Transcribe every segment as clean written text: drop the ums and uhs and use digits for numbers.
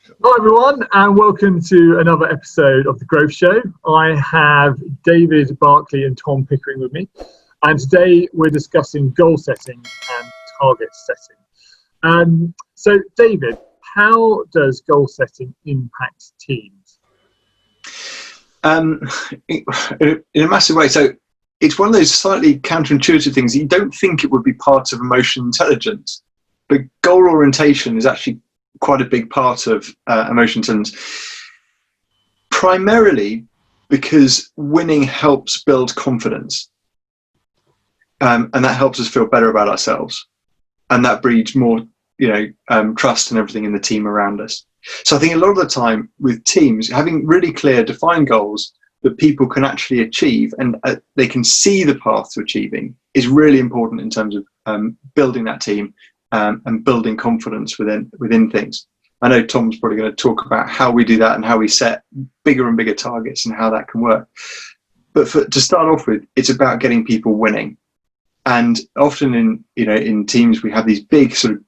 Hi everyone, and welcome to another episode of The Growth Show. I have David Berkeley and Tom Pickering with me, and today we're discussing goal setting and target setting. So David, how does goal setting impact teams? In a massive way. So it's one of those slightly counterintuitive things. You don't think it would be part of emotional intelligence, but goal orientation is actually quite a big part of emotional intelligence, primarily because winning helps build confidence, and that helps us feel better about ourselves, and that breeds more trust and everything in the team around us. So I think a lot of the time with teams, having really clear defined goals that people can actually achieve and they can see the path to achieving is really important in terms of building that team and building confidence within things. I know Tom's probably going to talk about how we do that and how we set bigger and bigger targets and how that can work. But to start off with, it's about getting people winning. And often in teams, we have these big sort of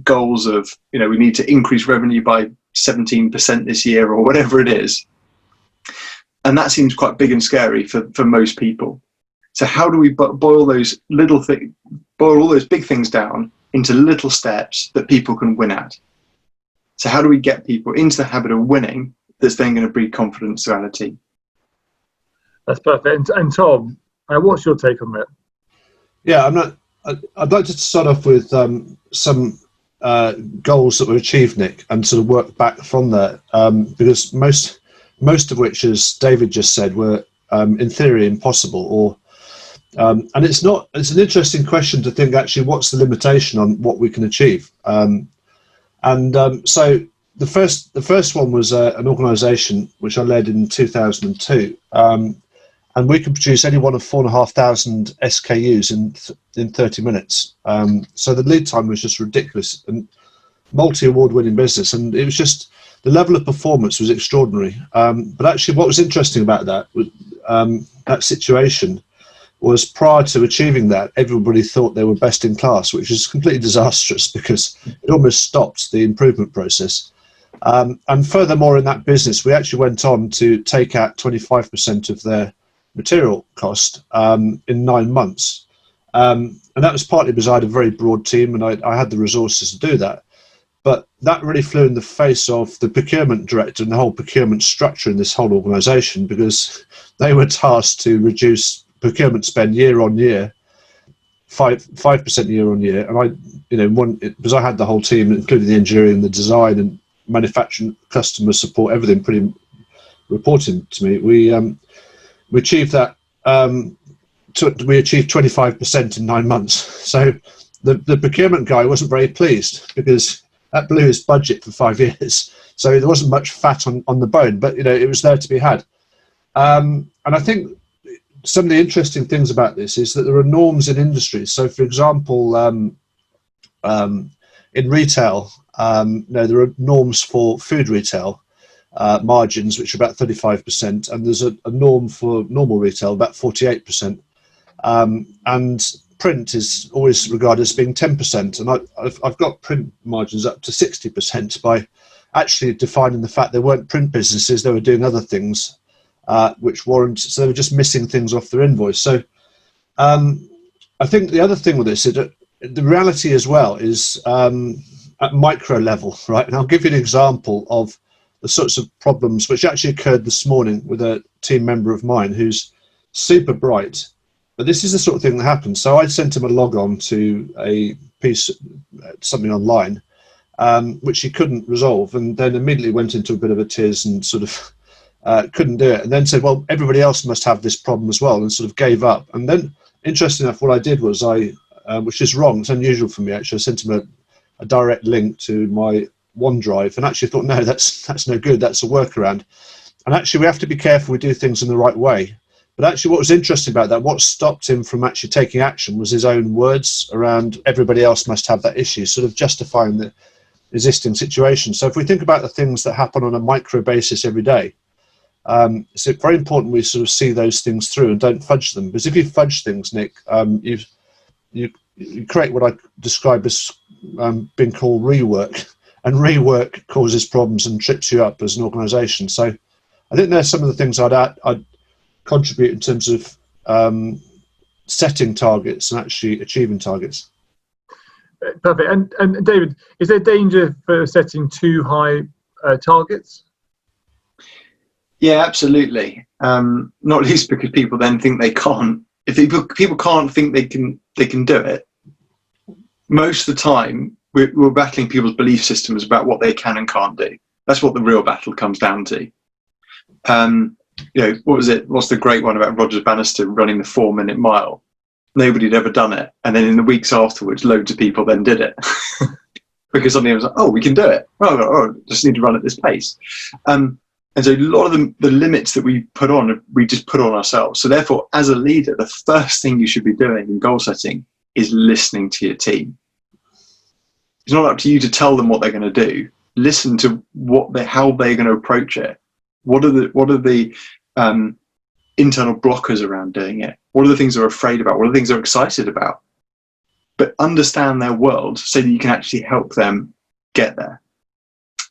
goals of, we need to increase revenue by 17% this year or whatever it is. And that seems quite big and scary for most people. So how do we boil all those big things down into little steps that people can win at? So how do we get people into the habit of winning that's then going to breed confidence throughout a team? That's perfect. And Tom, what's your take on that? Yeah, I'd like to start off with some goals that were achieved, Nick, and sort of work back from there, because most of which, as David just said, were in theory impossible, and it's an interesting question to think actually what's the limitation on what we can achieve. So the first one was an organisation which I led in 2002, and we could produce any one of 4,500 SKUs in 30 minutes. So the lead time was just ridiculous, and multi-award winning business, and it was just the level of performance was extraordinary. But actually, what was interesting about that situation was prior to achieving that, everybody thought they were best in class, which is completely disastrous because it almost stopped the improvement process. And furthermore, in that business, we actually went on to take out 25% of their material cost in 9 months. And that was partly because I had a very broad team and I had the resources to do that. But that really flew in the face of the procurement director and the whole procurement structure in this whole organisation, because they were tasked to reduce procurement spend year on year, 5% year on year, and because I had the whole team, including the engineering, the design, and manufacturing, customer support, everything pretty reporting to me. We achieved that. We achieved 25% in 9 months. So the procurement guy wasn't very pleased because that blew his budget for 5 years. So there wasn't much fat on the bone, but it was there to be had. And I think some of the interesting things about this is that there are norms in industries. So, for example, in retail, there are norms for food retail margins, which are about 35%, and there's a norm for normal retail, about 48%. And print is always regarded as being 10%, and I've got print margins up to 60% by actually defining the fact they weren't print businesses, they were doing other things. Which warrant, so they were just missing things off their invoice. So I think the other thing with this is that the reality as well is at micro level, right? And I'll give you an example of the sorts of problems which actually occurred this morning with a team member of mine who's super bright, but this is the sort of thing that happens. So I sent him a log on to a piece, something online, which he couldn't resolve, and then immediately went into a bit of a tears and sort of couldn't do it, and then said, well, everybody else must have this problem as well, and sort of gave up. And then, interesting enough, what I did was which is wrong, it's unusual for me actually, I sent him a direct link to my OneDrive, and actually thought, no, that's no good, that's a workaround. And actually we have to be careful we do things in the right way. But actually what was interesting about that, what stopped him from actually taking action was his own words around everybody else must have that issue, sort of justifying the existing situation. So if we think about the things that happen on a micro basis every day, it's very important we sort of see those things through and don't fudge them, because if you fudge things, Nick, you create what I describe as being called rework, and rework causes problems and trips you up as an organisation. So I think there's some of the things I'd contribute in terms of setting targets and actually achieving targets. Perfect. And David, is there danger for setting too high targets? Yeah, absolutely. Not least because people then think they can't. If people can't think they can do it, most of the time we're battling people's belief systems about what they can and can't do. That's what the real battle comes down to. What was it? What's the great one about Roger Bannister running the 4-minute mile? Nobody had ever done it, and then in the weeks afterwards, loads of people then did it because suddenly it was like, oh, we can do it. Oh, just need to run at this pace. And so a lot of the limits that we put on, we just put on ourselves. So therefore, as a leader, the first thing you should be doing in goal setting is listening to your team. It's not up to you to tell them what they're going to do. Listen to how they're going to approach it. What are the internal blockers around doing it? What are the things they're afraid about? What are the things they're excited about? But understand their world so that you can actually help them get there.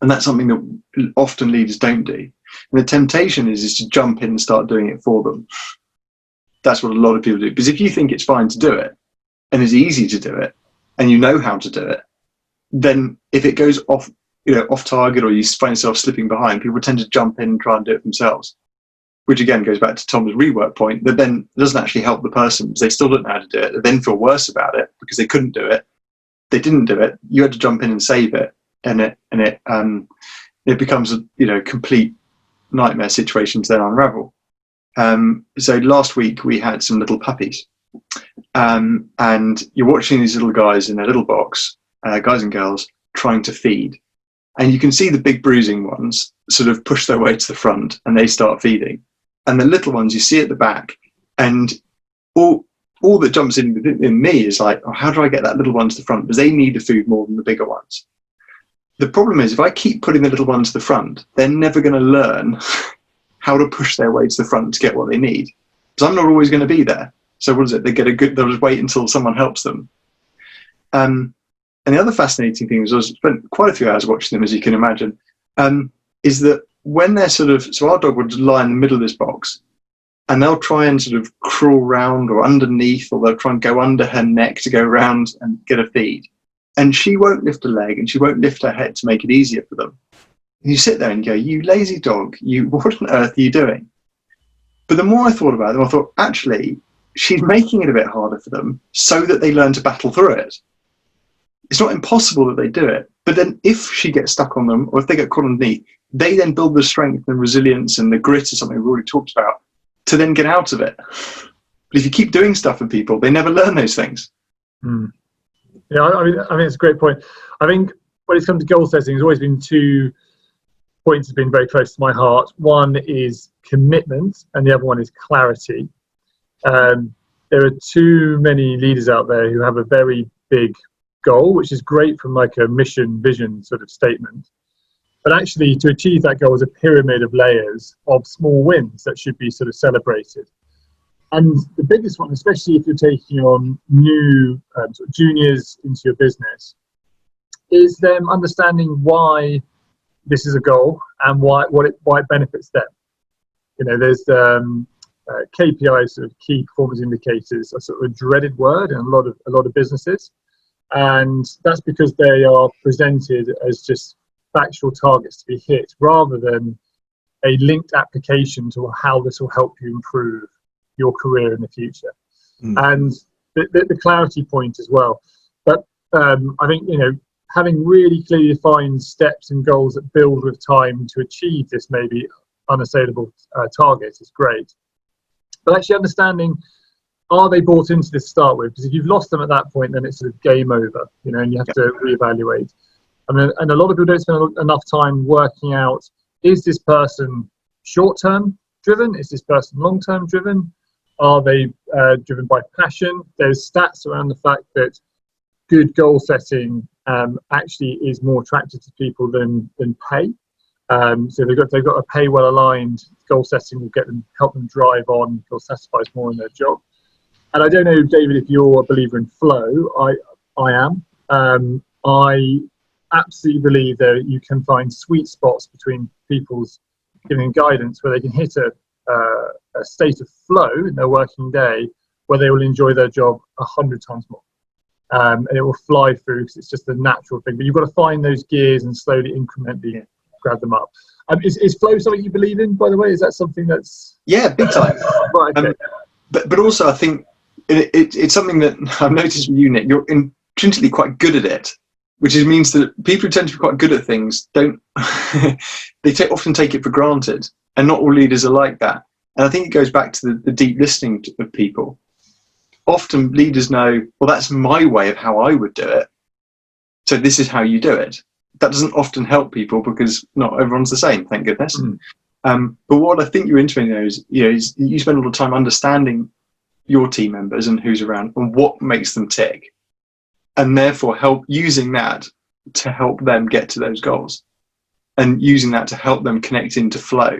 And that's something that often leaders don't do. And the temptation is to jump in and start doing it for them. That's what a lot of people do. Because if you think it's fine to do it, and it's easy to do it, and you know how to do it, then if it goes off target, or you find yourself slipping behind, people tend to jump in and try and do it themselves. Which again goes back to Tom's rework point, that then doesn't actually help the person because they still don't know how to do it. They then feel worse about it because they couldn't do it. They didn't do it. You had to jump in and save it. And it becomes a complete nightmare situation to then unravel. So last week we had some little puppies, and you're watching these little guys in a little box, guys and girls trying to feed, and you can see the big bruising ones sort of push their way to the front and they start feeding, and the little ones you see at the back, and all that jumps in me is like, oh, how do I get that little one to the front, because they need the food more than the bigger ones. The problem is, if I keep putting the little ones to the front, they're never going to learn how to push their way to the front to get what they need. Because I'm not always going to be there. So what is it? They'll just wait until someone helps them. And the other fascinating thing is, I spent quite a few hours watching them, as you can imagine, is that when they're so our dog would lie in the middle of this box, and they'll try and sort of crawl round or underneath, or they'll try and go under her neck to go around and get a feed. And she won't lift a leg and she won't lift her head to make it easier for them. And you sit there and go, you lazy dog, what on earth are you doing? But the more I thought about it, I thought, actually, she's making it a bit harder for them so that they learn to battle through it. It's not impossible that they do it. But then if she gets stuck on them, or if they get caught underneath, they then build the strength and resilience and the grit, is something we've already talked about, to then get out of it. But if you keep doing stuff with people, they never learn those things. Mm. Yeah, I mean, it's a great point. I think when it's come to goal setting, there's always been 2 points that have been very close to my heart. One is commitment, and the other one is clarity. There are too many leaders out there who have a very big goal, which is great from like a mission, vision sort of statement. But actually, to achieve that goal is a pyramid of layers of small wins that should be sort of celebrated. And the biggest one, especially if you're taking on new sort of juniors into your business, is them understanding why this is a goal and why it benefits them. There's KPIs, sort of key performance indicators, are sort of a dreaded word in a lot of businesses, and that's because they are presented as just factual targets to be hit, rather than a linked application to how this will help you improve your career in the future. And the clarity point as well. But I think having really clearly defined steps and goals that build with time to achieve this maybe unassailable target is great. But actually understanding, are they bought into this to start with? Because if you've lost them at that point, then it's sort of game over, and you have to reevaluate. And a lot of people don't spend enough time working out, is this person short-term driven? Is this person long-term driven? Are they driven by passion? There's stats around the fact that good goal setting actually is more attractive to people than pay. So they've got a pay well aligned goal setting will help them drive on, feel satisfied more in their job. And I don't know, David, if you're a believer in flow. I am. I absolutely believe that you can find sweet spots between people's giving guidance where they can hit a state of flow in their working day where they will enjoy their job 100 times more. And it will fly through because it's just a natural thing. But you've got to find those gears and slowly, incrementally grab them up. Is flow something you believe in, by the way? Is that something that's... Yeah, big time. Right, okay. But also I think it's something that I've noticed with you, Nick. You're intrinsically quite good at it, which means that people who tend to be quite good at things don't... they often take it for granted, and not all leaders are like that. And I think it goes back to the deep listening of people. Often leaders know, well, that's my way of how I would do it, so this is how you do it. That doesn't often help people because not everyone's the same, thank goodness. But what I think you're interested in is, you spend a lot of time understanding your team members and who's around and what makes them tick, and therefore using that to help them get to those goals, and using that to help them connect into flow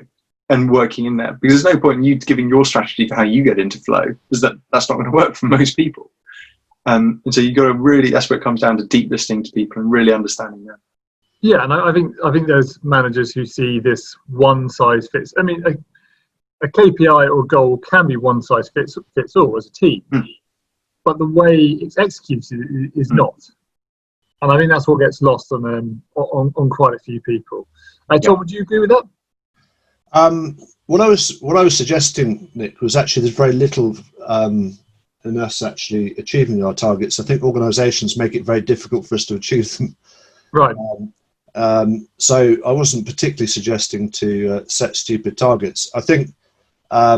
and working in there. Because there's no point in you giving your strategy for how you get into flow, because that's not going to work for most people. And so you've got to really, that's where it comes down to deep listening to people and really understanding them. Yeah, and I think there's managers who see this one size fits. I mean, a KPI or goal can be one size fits all as a team, but the way it's executed is not. And I think that's what gets lost on quite a few people. Tom, would you agree with that? What I was suggesting, Nick, was actually there's very little in us actually achieving our targets. I think organisations make it very difficult for us to achieve them. Right. So I wasn't particularly suggesting to set stupid targets. I think I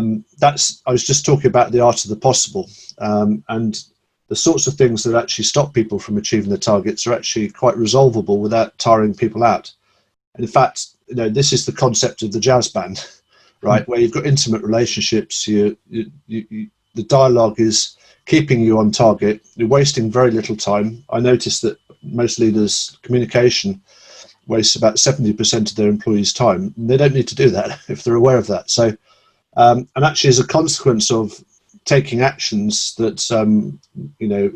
was just talking about the art of the possible, and the sorts of things that actually stop people from achieving their targets are actually quite resolvable without tiring people out. And in fact, this is the concept of the jazz band, right? Where you've got intimate relationships. The dialogue is keeping you on target. You're wasting very little time. I noticed that most leaders' communication wastes about 70% of their employees' time. And they don't need to do that if they're aware of that. So, and actually, as a consequence of taking actions that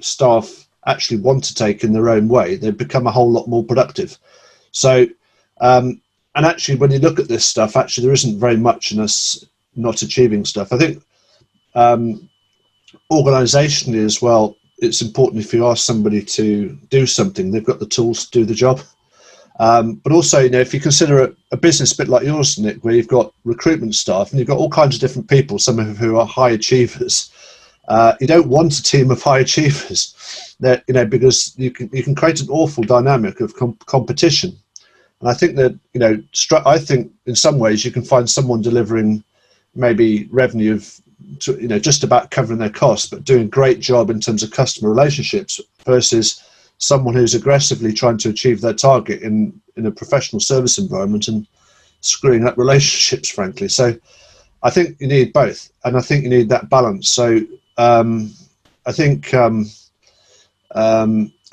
staff actually want to take in their own way, they become a whole lot more productive. So, and actually, when you look at this stuff, actually, there isn't very much in us not achieving stuff. I think organisationally as well, it's important if you ask somebody to do something, they've got the tools to do the job. But also, if you consider a business a bit like yours, Nick, where you've got recruitment staff and you've got all kinds of different people, some of who are high achievers, you don't want a team of high achievers, because you can create an awful dynamic of competition. And I think that, I think in some ways you can find someone delivering maybe revenue of, just about covering their costs, but doing a great job in terms of customer relationships versus someone who's aggressively trying to achieve their target in a professional service environment and screwing up relationships, frankly. So I think you need both, and I think you need that balance. So I think, and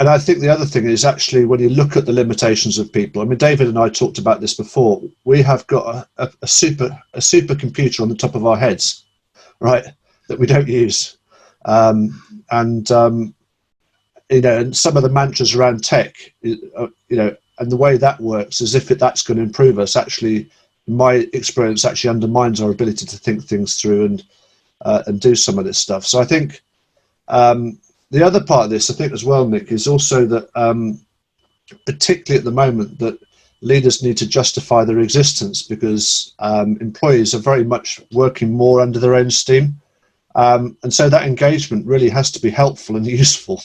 I think the other thing is actually when you look at the limitations of people. I mean, David and I talked about this before. We have got a supercomputer on the top of our heads, right, that we don't use, and some of the mantras around tech, and the way that works, as if that's going to improve us, actually, in my experience, actually undermines our ability to think things through and do some of this stuff. So I think the other part of this, I think as well, Nick, is also that particularly at the moment that leaders need to justify their existence because employees are very much working more under their own steam. And so that engagement really has to be helpful and useful.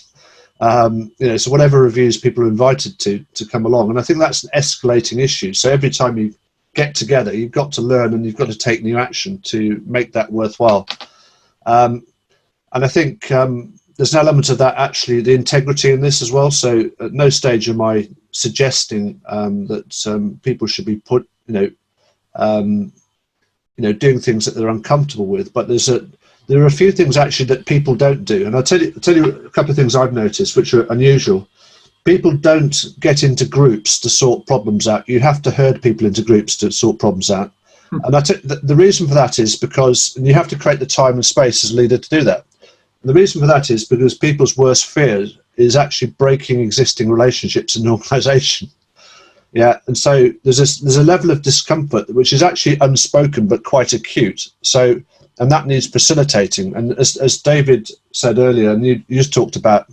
So whatever reviews people are invited to come along. And I think that's an escalating issue. So every time you get together, you've got to learn and you've got to take new action to make that worthwhile. And I think there's an element of that, actually, the integrity in this as well. So at no stage am I suggesting that people should be doing things that they're uncomfortable with. But there are a few things actually that people don't do. And I'll tell you a couple of things I've noticed which are unusual. People don't get into groups to sort problems out. You have to herd people into groups to sort problems out. And the reason for that is because you have to create the time and space as a leader to do that. And the reason for that is because people's worst fear is actually breaking existing relationships in an organisation. Yeah, and so there's a level of discomfort which is actually unspoken but quite acute. So, and that needs facilitating. And as David said earlier, and you just talked about,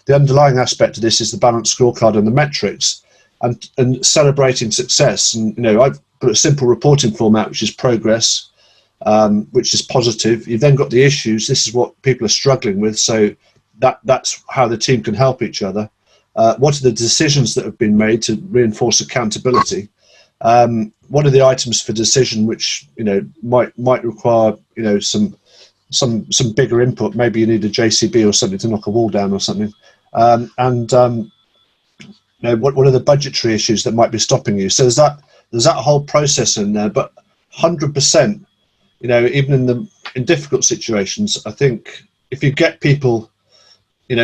the underlying aspect of this is the balanced scorecard and the metrics, and celebrating success. And I've got a simple reporting format which is progress, which is positive. You've then got the issues. This is what people are struggling with. So that's how the team can help each other. What are the decisions that have been made to reinforce accountability? What are the items for decision which might require some bigger input? Maybe you need a JCB or something to knock a wall down or something. What are the budgetary issues that might be stopping you? So there's that whole process in there. But 100%, even in difficult situations, I think if you get people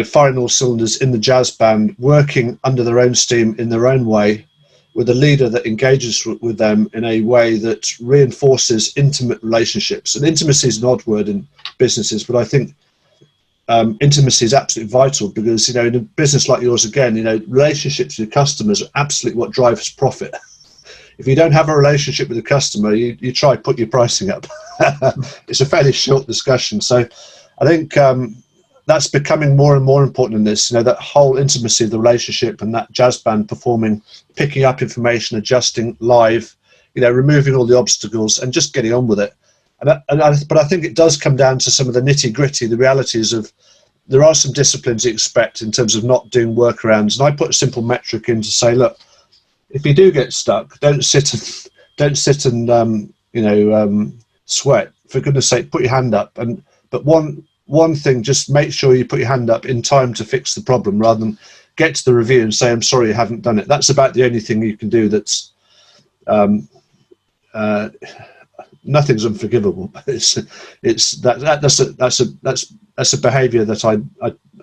firing all cylinders in the jazz band, working under their own steam in their own way, with a leader that engages with them in a way that reinforces intimate relationships. And intimacy is an odd word in businesses, but I think intimacy is absolutely vital, because in a business like yours, again, relationships with customers are absolutely what drives profit. If you don't have a relationship with the customer, you try to put your pricing up. It's a fairly short discussion. So I think that's becoming more and more important in this, that whole intimacy of the relationship, and that jazz band performing, picking up information, adjusting live, removing all the obstacles and just getting on with it. But I think it does come down to some of the nitty gritty, the realities of, there are some disciplines you expect in terms of not doing workarounds. And I put a simple metric in to say, look, if you do get stuck, don't sit and sweat. For goodness sake, put your hand up. But one thing, just make sure you put your hand up in time to fix the problem, rather than get to the review and say, I'm sorry, you haven't done it. That's about the only thing you can do. That's nothing's unforgivable. That's a behaviour that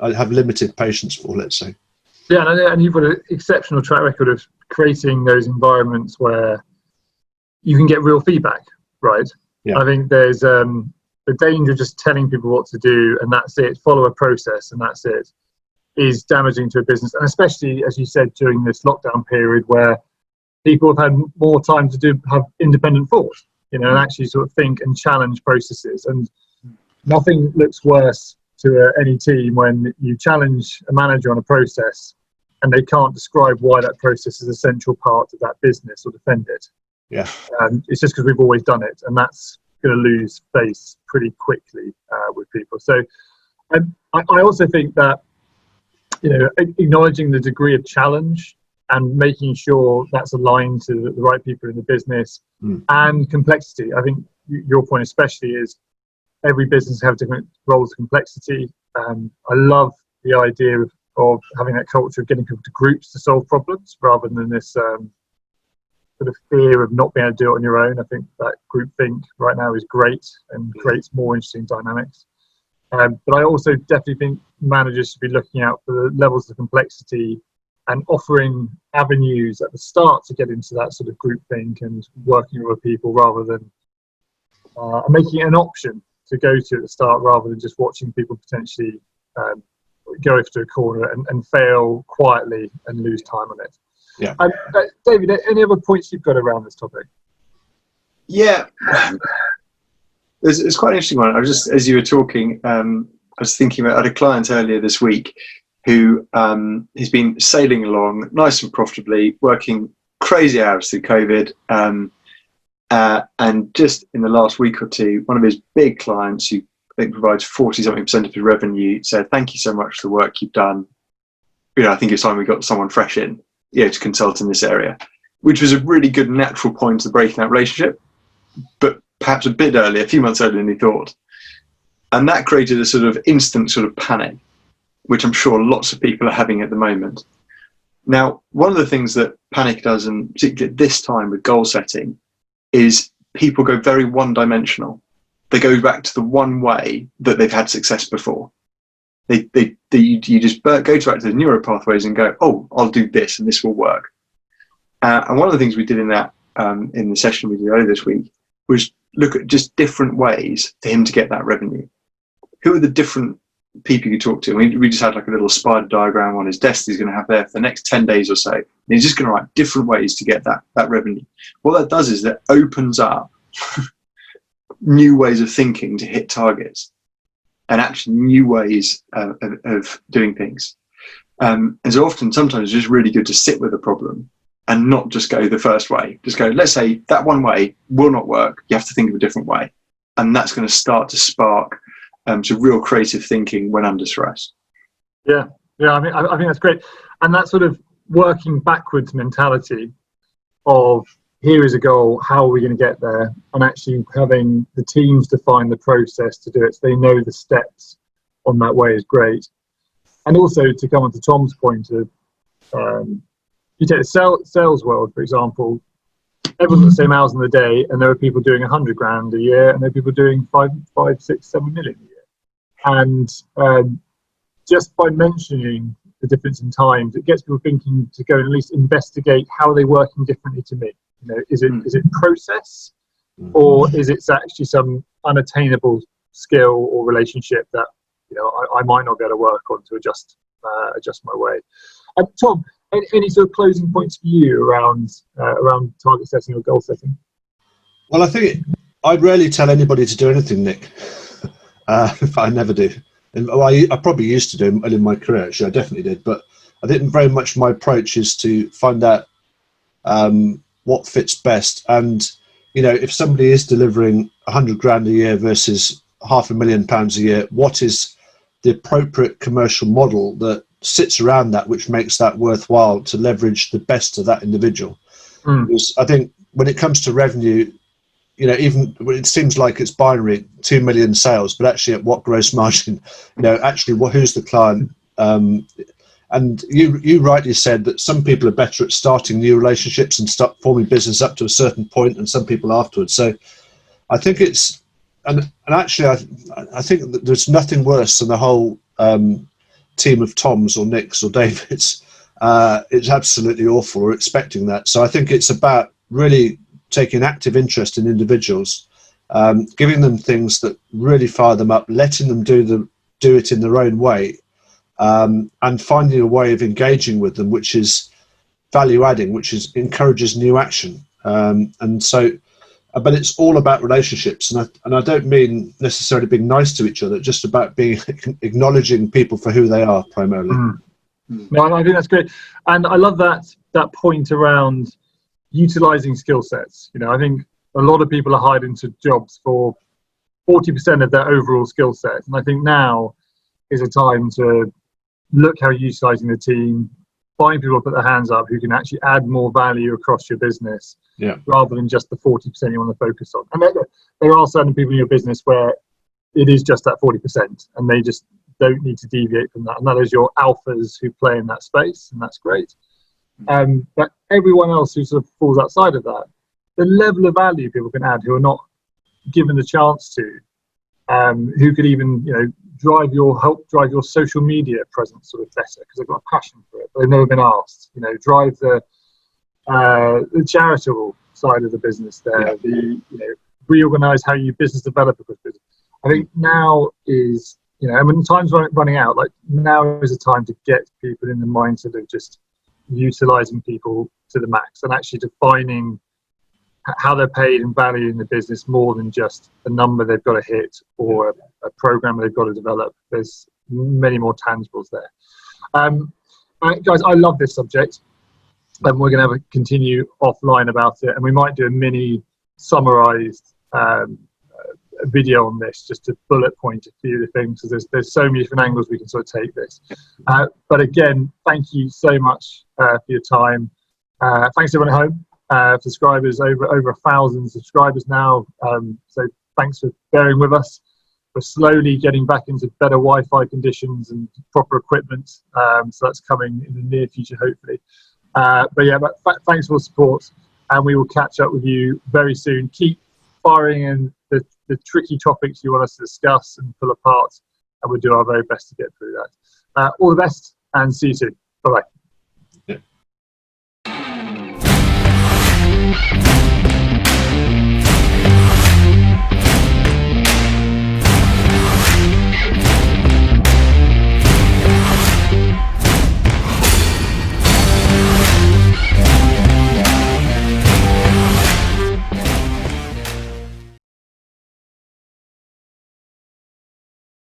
I have limited patience for, let's say. Yeah, and you've got an exceptional track record of creating those environments where you can get real feedback, right? Yeah. I think there's the danger of just telling people what to do and that's it, follow a process and that's it, is damaging to a business. And especially, as you said, during this lockdown period where people have had more time to have independent thought, and actually sort of think and challenge processes. And nothing looks worse to any team when you challenge a manager on a process and they can't describe why that process is a central part of that business or defend it. Yeah. It's just because we've always done it, and that's going to lose face pretty quickly with people. So I also think that acknowledging the degree of challenge and making sure that's aligned to the right people in the business and complexity. I think your point especially is every business have different roles of complexity. I love the idea of having that culture of getting people to groups to solve problems rather than this sort of fear of not being able to do it on your own. I think that group think right now is great and creates more interesting dynamics. But I also definitely think managers should be looking out for the levels of complexity and offering avenues at the start to get into that sort of group think and working with people, rather than making it an option to go to at the start, rather than just watching people potentially go into a corner and fail quietly and lose time on it. Yeah. David, any other points you've got around this topic? Yeah, it's quite an interesting one. I was just, as you were talking, I was thinking about, I had a client earlier this week who has been sailing along nice and profitably, working crazy hours through COVID. And just in the last week or two, one of his big clients, who I think provides 40-something% of his revenue, said, thank you so much for the work you've done. I think it's time we got someone fresh in, to consult in this area, which was a really good natural point to breaking that relationship, but perhaps a bit early, a few months earlier than he thought. And that created a sort of instant sort of panic, which I'm sure lots of people are having at the moment. Now, one of the things that panic does, and particularly at this time with goal setting, is people go very one-dimensional. They go back to the one way that they've had success before. You just go back to the neuro pathways and go, oh, I'll do this and this will work. And one of the things we did in that in the session we did earlier this week was look at just different ways for him to get that revenue. Who are the different people you talk to. We just had like a little spider diagram on his desk he's going to have there for the next 10 days or so. And he's just going to write different ways to get that revenue. What that does is that opens up new ways of thinking to hit targets, and actually new ways of doing things. And so sometimes it's just really good to sit with a problem and not just go the first way. Just go, let's say that one way will not work. You have to think of a different way. And that's going to start to spark some real creative thinking when under stress. Yeah, I think that's great. And that sort of working backwards mentality of here is a goal, how are we going to get there? And actually having the teams define the process to do it so they know the steps on that way is great. And also to come on to Tom's point of, you take the sales world, for example, everyone's the same hours in the day, and there are people doing 100 grand a year, and there are people doing 5, 6, 7 million a year. And just by mentioning the difference in times, it gets people thinking to go and at least investigate how are they working differently to me. You know, is it process, or is it actually some unattainable skill or relationship that I might not be able to work on to adjust my way. Tom, any sort of closing points for you around target setting or goal setting? Well, I think I'd rarely tell anybody to do anything, Nick. I never do. And I probably used to do in my career, actually. I definitely did. But I think very much my approach is to find out what fits best. And, if somebody is delivering 100 grand a year versus £500,000 a year, what is the appropriate commercial model that sits around that, which makes that worthwhile to leverage the best of that individual? Because I think when it comes to revenue, even when it seems like it's binary, 2 million sales, but actually at what gross margin, who's the client? And you rightly said that some people are better at starting new relationships and start forming business up to a certain point, and some people afterwards. So I think it's, and actually I think that there's nothing worse than the whole team of Toms or Nicks or Davids. It's absolutely awful, or expecting that. So I think it's about really taking active interest in individuals, giving them things that really fire them up, letting them do it in their own way, and finding a way of engaging with them which is value adding, which encourages new action. And so, but it's all about relationships, and I don't mean necessarily being nice to each other, just about being acknowledging people for who they are primarily. No, I think that's great, and I love that point around utilizing skill sets. I think a lot of people are hired into jobs for 40% of their overall skill set, and I think now is a time to look how you're utilizing the team, find people to put their hands up who can actually add more value across your business, rather than just the 40% you want to focus on. And there are certain people in your business where it is just that 40%, and they just don't need to deviate from that. And that is your alphas who play in that space, and that's great. But everyone else who sort of falls outside of that, the level of value people can add who are not given the chance to, who could even help drive your social media presence sort of better because they've got a passion for it, but they've never been asked. Drive the charitable side of the business there, reorganize how you business develop across business. I think now is, and when time's running out, like now is a time to get people in the mindset of just utilizing people to the max and actually defining how they're paid and valued in the business more than just a number they've got to hit or a program they've got to develop. There's many more tangibles there. Guys, I love this subject, and we're going to have a continue offline about it, and we might do a mini summarized video on this just to bullet point a few of the things, because there's so many different angles we can sort of take this. But again, thank you so much for your time. Thanks to everyone at home. Subscribers, over 1,000 subscribers now, so thanks for bearing with us. We're slowly getting back into better Wi-Fi conditions and proper equipment, so that's coming in the near future hopefully. But thanks for the support, and we will catch up with you very soon. Keep firing in the tricky topics you want us to discuss and pull apart, and we'll do our very best to get through that. All the best, and see you soon. Bye bye.